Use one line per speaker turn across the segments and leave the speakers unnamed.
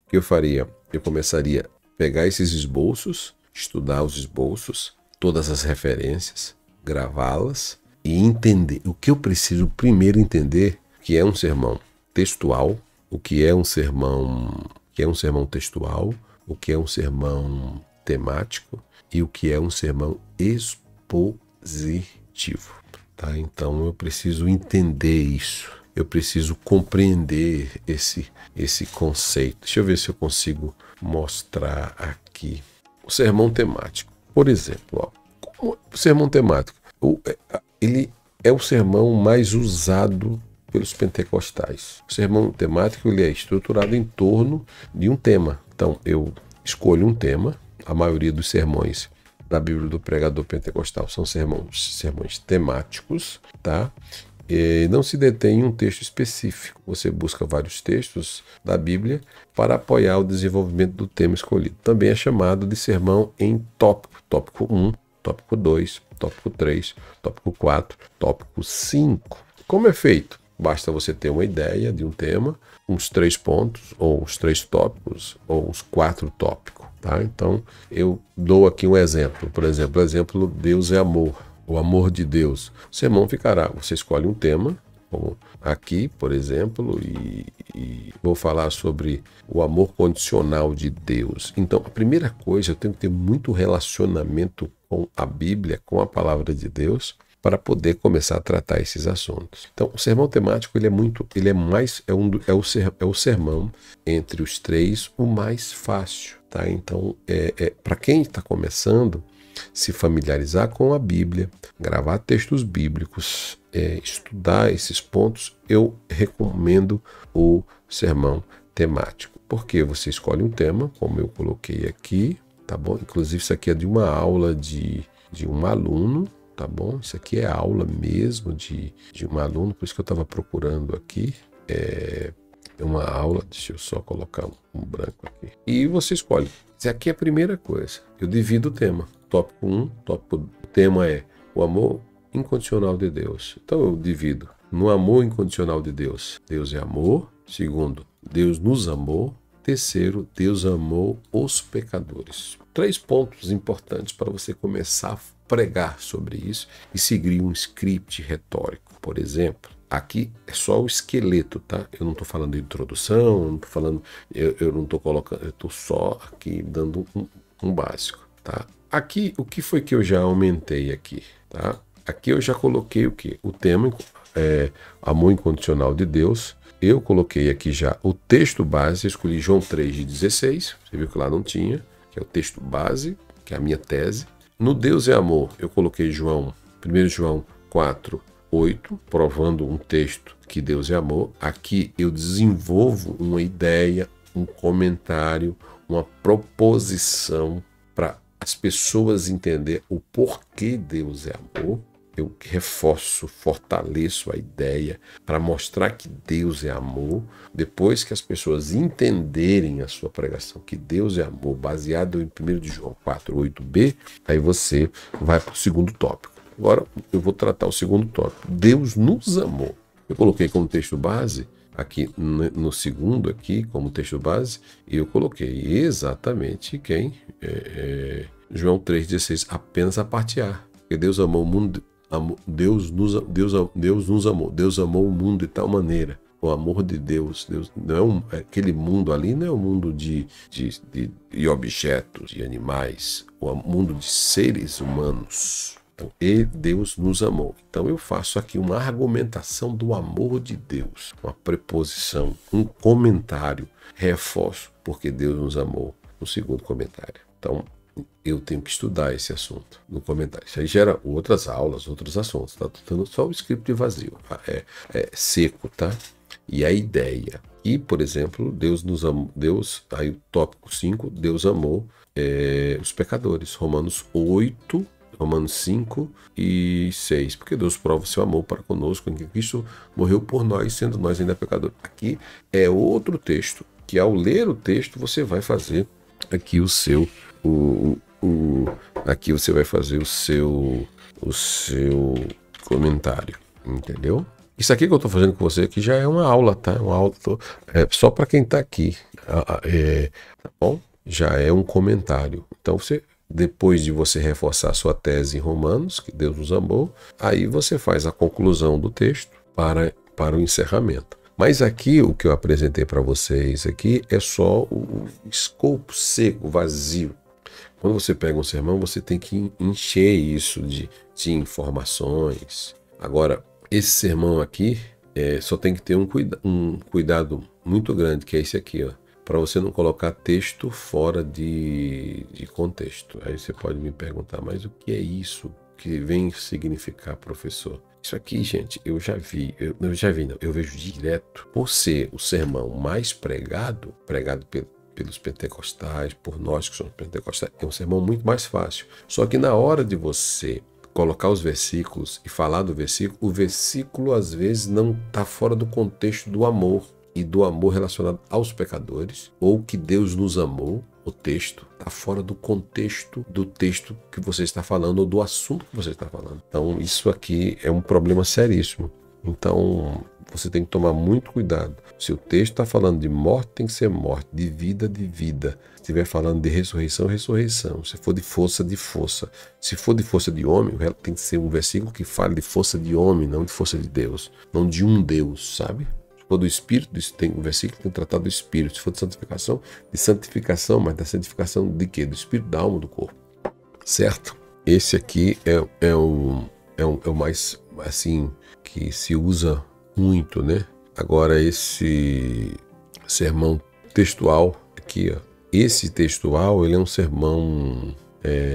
O que eu faria? Eu começaria a pegar esses esboços, estudar os esboços, todas as referências, gravá-las e entender. O que eu preciso primeiro entender que é um sermão textual, o que é um sermão, textual, o que é um sermão temático e o que é um sermão expositivo. Tá? Então eu preciso entender isso. Eu preciso compreender esse conceito. Deixa eu ver se eu consigo mostrar aqui. O sermão temático. Por exemplo, o sermão temático. Ele é o sermão mais usado pelos pentecostais. O sermão temático ele é estruturado em torno de um tema. Então, eu escolho um tema. A maioria dos sermões da Bíblia do pregador pentecostal são sermões temáticos, tá? E não se detém em um texto específico. Você busca vários textos da Bíblia para apoiar o desenvolvimento do tema escolhido. Também é chamado de sermão em tópico. Tópico 1, tópico 2, tópico 3, tópico 4, tópico 5. Como é feito? Basta você ter uma ideia de um tema, uns 3 pontos, ou uns 3 tópicos, ou uns 4 tópicos. Tá? Então, eu dou aqui um exemplo. Por exemplo, o exemplo Deus é amor. O amor de Deus. O sermão ficará, você escolhe um tema, como aqui, por exemplo, e vou falar sobre o amor condicional de Deus. Então, a primeira coisa, eu tenho que ter muito relacionamento com a Bíblia, com a palavra de Deus, para poder começar a tratar esses assuntos. Então, o sermão temático, é o sermão entre os 3, o mais fácil, tá? Então, para quem está começando, se familiarizar com a Bíblia, gravar textos bíblicos, estudar esses pontos, eu recomendo o sermão temático. Porque você escolhe um tema, como eu coloquei aqui, tá bom? Inclusive isso aqui é de uma aula de um aluno, tá bom? Isso aqui é aula mesmo de um aluno, por isso que eu estava procurando aqui. É uma aula, deixa eu só colocar um branco aqui. E você escolhe. Isso aqui é a primeira coisa. Eu divido o tema. Tópico 1, o tema é o amor incondicional de Deus. Então eu divido no amor incondicional de Deus. Deus é amor. Segundo, Deus nos amou. Terceiro, Deus amou os pecadores. 3 pontos importantes para você começar a pregar sobre isso e seguir um script retórico. Por exemplo, aqui é só o esqueleto, tá? Eu não estou falando de introdução, eu não estou falando, eu não estou colocando, eu estou só aqui dando um básico, tá? Aqui, o que foi que eu já aumentei aqui, tá? Aqui eu já coloquei o quê? O tema é amor incondicional de Deus. Eu coloquei aqui já o texto base, escolhi João 3,16, você viu que lá não tinha, que é o texto base, que é a minha tese. No Deus é amor, eu coloquei 1 João 4,8, provando um texto que Deus é amor. Aqui eu desenvolvo uma ideia, um comentário, uma proposição para as pessoas entenderem o porquê Deus é amor. Eu reforço, fortaleço a ideia para mostrar que Deus é amor. Depois que as pessoas entenderem a sua pregação, que Deus é amor, baseado em 1 João 4,8b, aí você vai para o segundo tópico. Agora eu vou tratar o segundo tópico. Deus nos amou. Eu coloquei como texto base, aqui no segundo, aqui como texto base, e eu coloquei exatamente quem? João 3,16, apenas a parte A. Porque Deus amou o mundo. Deus nos amou. Deus amou o mundo de tal maneira. O amor de Deus não é aquele mundo ali, não é o mundo de objetos, de animais, o mundo de seres humanos. Então, Deus nos amou. Então, eu faço aqui uma argumentação do amor de Deus, uma preposição, um comentário, reforço porque Deus nos amou no segundo comentário. Então, eu tenho que estudar esse assunto no comentário. Isso aí gera outras aulas, outros assuntos. Tá dando só o script vazio. É seco, tá? E a ideia. E, por exemplo, Deus nos amou. Aí o tópico 5, Deus amou os pecadores. Romanos 8, Romanos 5 e 6. Porque Deus prova o seu amor para conosco, em que Cristo morreu por nós, sendo nós ainda pecadores. Aqui é outro texto, que ao ler o texto você vai fazer aqui o seu aqui você vai fazer o seu comentário, entendeu? Isso aqui que eu estou fazendo com você aqui já é uma aula, tá? Uma aula só para quem está aqui, tá bom? Já é um comentário. Então você, depois de você reforçar sua tese em Romanos, que Deus nos amou, aí você faz a conclusão do texto para o encerramento. Mas aqui o que eu apresentei para vocês aqui é só o escopo seco, vazio. Quando você pega um sermão, você tem que encher isso de informações. Agora, esse sermão aqui só tem que ter um cuidado muito grande, que é esse aqui, ó, para você não colocar texto fora de contexto. Aí você pode me perguntar, mas o que é isso que vem significar, professor? Isso aqui, gente, eu já vi, eu vejo direto. Por ser o sermão mais pregado pelos pentecostais, por nós que somos pentecostais, é um sermão muito mais fácil. Só que na hora de você colocar os versículos e falar do versículo, o versículo às vezes não está fora do contexto do amor e do amor relacionado aos pecadores, ou que Deus nos amou. O texto está fora do contexto do texto que você está falando ou do assunto que você está falando. Então isso aqui é um problema seríssimo. Então você tem que tomar muito cuidado. Se o texto está falando de morte, tem que ser morte, de vida, de vida. Se estiver falando de ressurreição, ressurreição. Se for de força, de força. Se for de força de homem, tem que ser um versículo que fale de força de homem, não de força de Deus. Não de um Deus, sabe? Se for do Espírito, tem um versículo que tem que tratar do Espírito. Se for de santificação, mas da santificação de quê? Do Espírito, da alma, do corpo. Certo? Esse aqui é o mais, assim, que se usa muito, né? Agora, esse sermão textual aqui, ó, esse textual, ele é um sermão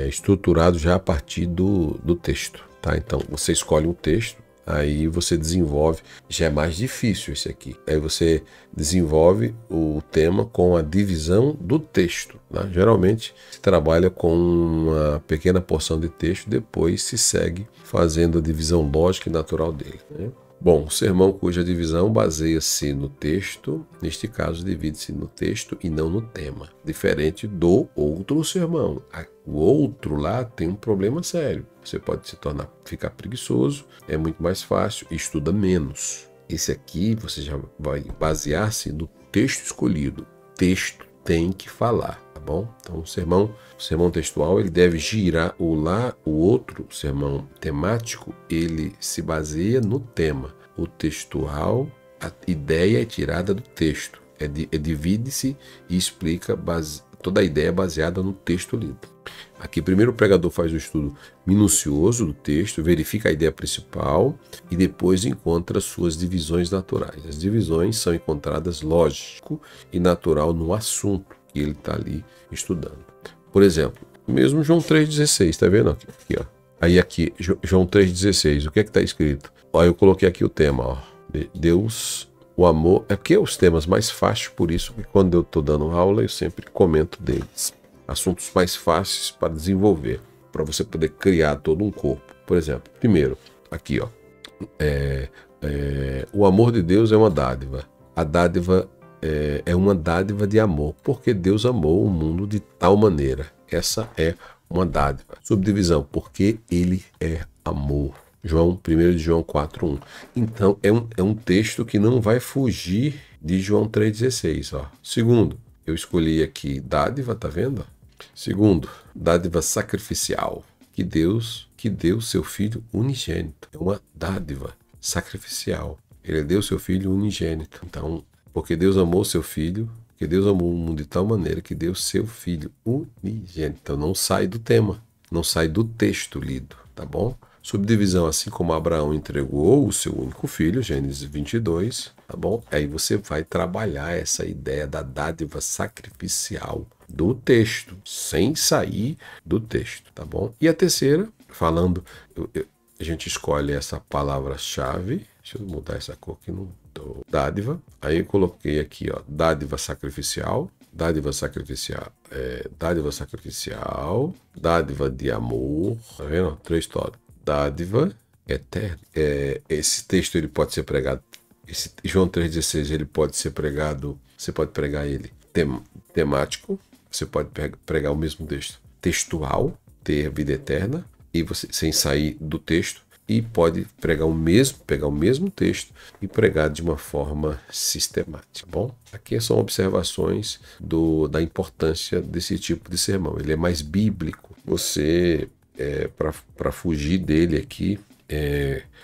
estruturado já a partir do texto, tá? Então, você escolhe um texto, aí você desenvolve, já é mais difícil esse aqui. Aí você desenvolve o tema com a divisão do texto, tá? Geralmente se trabalha com uma pequena porção de texto, depois se segue fazendo a divisão lógica e natural dele, né? Bom, o sermão cuja divisão baseia-se no texto, neste caso divide-se no texto e não no tema, diferente do outro sermão. O outro lá tem um problema sério. Você pode ficar preguiçoso, é muito mais fácil e estuda menos. Esse aqui você já vai basear-se no texto escolhido. O texto tem que falar, tá bom? Então o sermão textual, ele deve girar o outro sermão temático, ele se baseia no tema. O textual, a ideia é tirada do texto. Divide-se e explica toda a ideia baseada no texto lido. Aqui primeiro o pregador faz o estudo minucioso do texto, verifica a ideia principal e depois encontra suas divisões naturais. As divisões são encontradas lógico e natural no assunto que ele está ali estudando. Por exemplo, mesmo João 3,16, está vendo aqui, ó. Aí aqui, João 3,16, o que é que está escrito? Ó, eu coloquei aqui o tema, ó. Deus, o amor, é porque os temas mais fáceis, por isso que quando eu estou dando aula eu sempre comento deles. Assuntos mais fáceis para desenvolver, para você poder criar todo um corpo. Por exemplo, primeiro, aqui, ó, o amor de Deus é uma dádiva. A dádiva é uma dádiva de amor, porque Deus amou o mundo de tal maneira. Essa é uma dádiva. Subdivisão, porque Ele é amor. 1 João 4,1. Então, é um texto que não vai fugir de João 3,16. Ó. Segundo, eu escolhi aqui dádiva, tá vendo? Segundo, dádiva sacrificial, que deu seu Filho unigênito. É uma dádiva sacrificial. Ele deu seu Filho unigênito. Então, porque Deus amou seu Filho, porque Deus amou o mundo de tal maneira que deu seu Filho unigênito. Então, não sai do tema, não sai do texto lido, tá bom? Subdivisão, assim como Abraão entregou o seu único filho, Gênesis 22, tá bom? Aí você vai trabalhar essa ideia da dádiva sacrificial do texto, sem sair do texto, tá bom? E a terceira, falando, a gente escolhe essa palavra-chave, deixa eu mudar essa cor aqui, não tô, dádiva, aí eu coloquei aqui, ó, dádiva sacrificial, dádiva sacrificial, dádiva de amor, tá vendo? 3 tópicos. Dádiva eterna. Esse texto ele pode ser pregado, esse João 3,16 ele pode ser pregado, você pode pregar ele temático, você pode pregar o mesmo texto textual, ter vida eterna, e você sem sair do texto, e pode pegar o mesmo texto e pregar de uma forma sistemática. Bom, aqui são observações da importância desse tipo de sermão. Ele é mais bíblico. Você, para fugir dele aqui,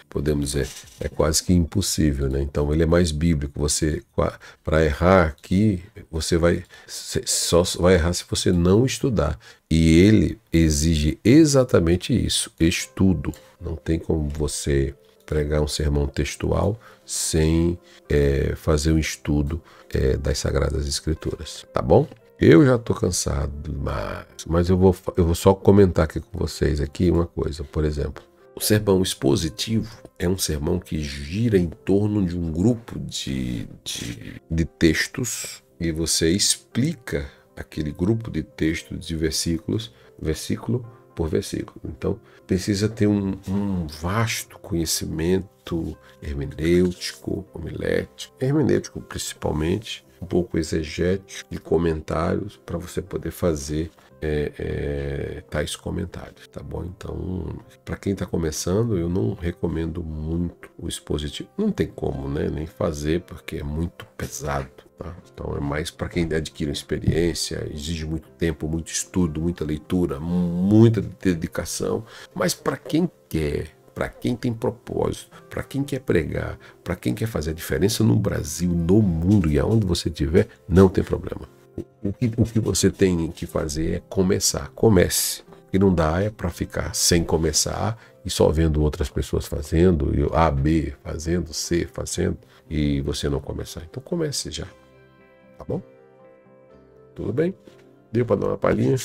podemos dizer, é quase que impossível, né? Então ele é mais bíblico. Você, para errar aqui, só vai errar se você não estudar. E ele exige exatamente isso, estudo. Não tem como você pregar um sermão textual sem fazer um estudo das Sagradas Escrituras, tá bom? Eu já estou cansado, mas eu vou só comentar aqui com vocês aqui uma coisa. Por exemplo, o sermão expositivo é um sermão que gira em torno de um grupo de textos e você explica aquele grupo de textos de versículos, versículo por versículo. Então, precisa ter um vasto conhecimento hermenêutico, homilético, hermenêutico principalmente, um pouco exegético, de comentários, para você poder fazer tais comentários, tá bom? Então, para quem está começando, eu não recomendo muito o expositivo. Não tem como, né? Nem fazer, porque é muito pesado, tá? Então, é mais para quem adquire experiência, exige muito tempo, muito estudo, muita leitura, muita dedicação. Mas para quem quer, para quem tem propósito, para quem quer pregar, para quem quer fazer a diferença no Brasil, no mundo e aonde você estiver, não tem problema. O que você tem que fazer é começar. Comece. O que não dá é para ficar sem começar e só vendo outras pessoas fazendo, e A, B fazendo, C fazendo, e você não começar. Então comece já. Tá bom? Tudo bem? Deu para dar uma palhinha?